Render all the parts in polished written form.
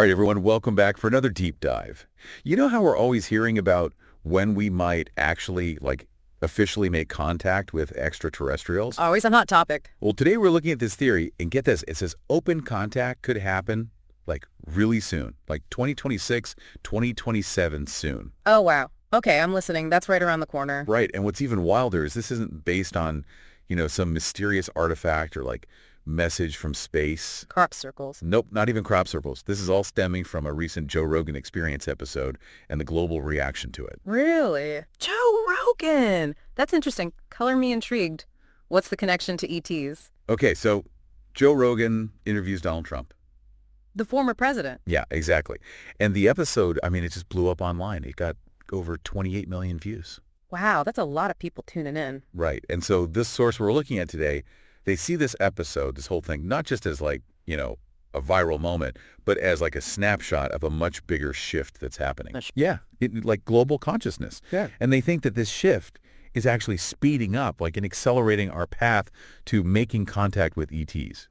All right, everyone, welcome back for another deep dive. You know how we're always hearing about when we might actually, officially make contact with extraterrestrials? Always a hot topic. Well, today we're looking at this theory, and get this, it says open contact could happen, really soon, like 2026, 2027 soon. Oh, wow. Okay, I'm listening. That's right around the corner. Right, and what's even wilder is this isn't based on, some mysterious artifact or, message from space. Crop circles. Nope, not even crop circles. This is all stemming from a recent Joe Rogan Experience episode and the global reaction to it. Really? Joe Rogan! That's interesting. Color me intrigued. What's the connection to ETs? Okay, so Joe Rogan interviews Donald Trump. The former president. Yeah, exactly. And the episode, it just blew up online. It got over 28 million views. Wow, that's a lot of people tuning in. Right. And so this source we're looking at today, they see this episode, this whole thing, not just as a viral moment, but as a snapshot of a much bigger shift that's happening. Yeah, like global consciousness. Yeah. And they think that this shift is actually speeding up, and accelerating our path to making contact with ETs.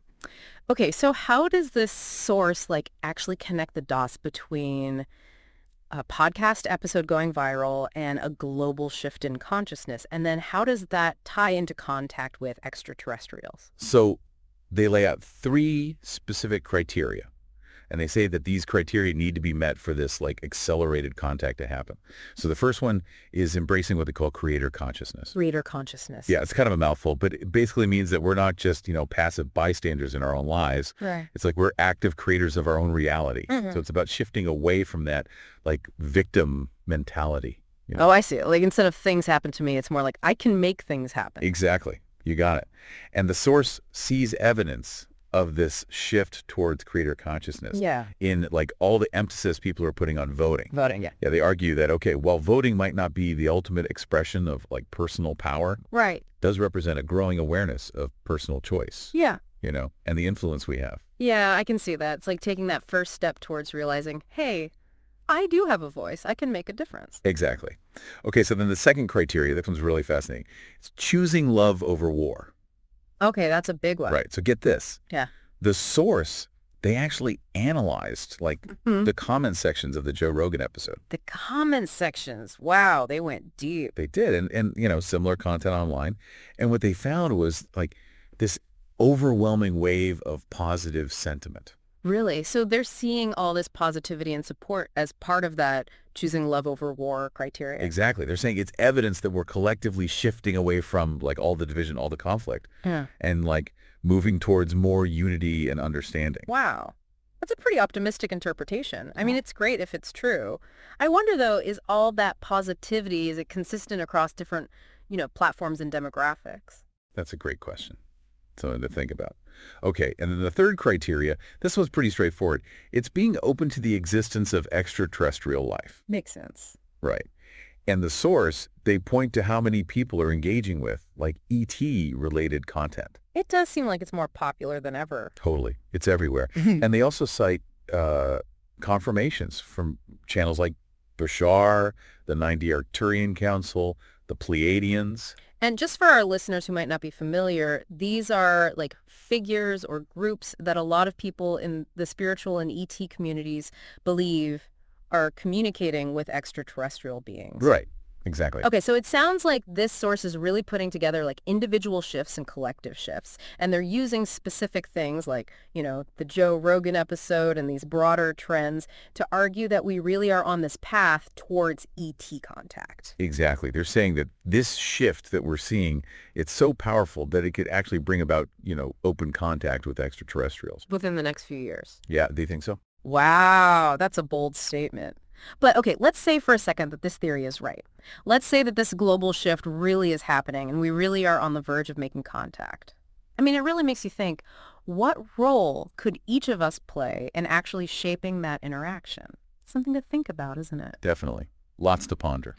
Okay, so how does this source actually connect the dots between a podcast episode going viral and a global shift in consciousness? And then how does that tie into contact with extraterrestrials? So they lay out 3 specific criteria, and they say that these criteria need to be met for this accelerated contact to happen. So the first one is embracing what they call creator consciousness. Creator consciousness. Yeah, it's kind of a mouthful, but it basically means that we're not just, passive bystanders in our own lives. Right. It's we're active creators of our own reality. Mm-hmm. So it's about shifting away from that victim mentality. Oh, I see. Instead of things happen to me, it's more like I can make things happen. Exactly. You got it. And the source sees evidence of this shift towards creator consciousness in all the emphasis people are putting on voting. Voting, yeah. Yeah, they argue that, okay, while voting might not be the ultimate expression of personal power, Right. it does represent a growing awareness of personal choice. Yeah. And the influence we have. Yeah, I can see that. It's like taking that first step towards realizing, hey, I do have a voice. I can make a difference. Exactly. Okay, so then the second criteria, this one's really fascinating. It's choosing love over war. Okay, that's a big one. Right, so get this. Yeah. The source, they actually analyzed the comment sections of the Joe Rogan episode. The comment sections. Wow, they went deep. They did, and similar content online. And what they found was this overwhelming wave of positive sentiment. Really? So they're seeing all this positivity and support as part of that choosing love over war criteria. Exactly. They're saying it's evidence that we're collectively shifting away from all the division, all the conflict, and moving towards more unity and understanding. Wow. That's a pretty optimistic interpretation. I mean, it's great if it's true. I wonder, though, is all that positivity, is it consistent across different, platforms and demographics? That's a great question. Something to think about. Okay, and then the third criteria, this one's pretty straightforward. It's being open to the existence of extraterrestrial life. Makes sense. Right. And the source, they point to how many people are engaging with, ET-related content. It does seem like it's more popular than ever. Totally. It's everywhere. And they also cite confirmations from channels like Bashar, the 90 Arcturian Council, the Pleiadians. And just for our listeners who might not be familiar, these are figures or groups that a lot of people in the spiritual and ET communities believe are communicating with extraterrestrial beings. Right. Exactly. Okay, so it sounds like this source is really putting together individual shifts and collective shifts, and they're using specific things like, the Joe Rogan episode and these broader trends to argue that we really are on this path towards ET contact. Exactly. They're saying that this shift that we're seeing, it's so powerful that it could actually bring about, open contact with extraterrestrials. Within the next few years. Yeah, do you think so? Wow, that's a bold statement. But okay, let's say for a second that this theory is right. Let's say that this global shift really is happening and we really are on the verge of making contact. I mean, it really makes you think, what role could each of us play in actually shaping that interaction? Something to think about, isn't it? Definitely. Lots to ponder.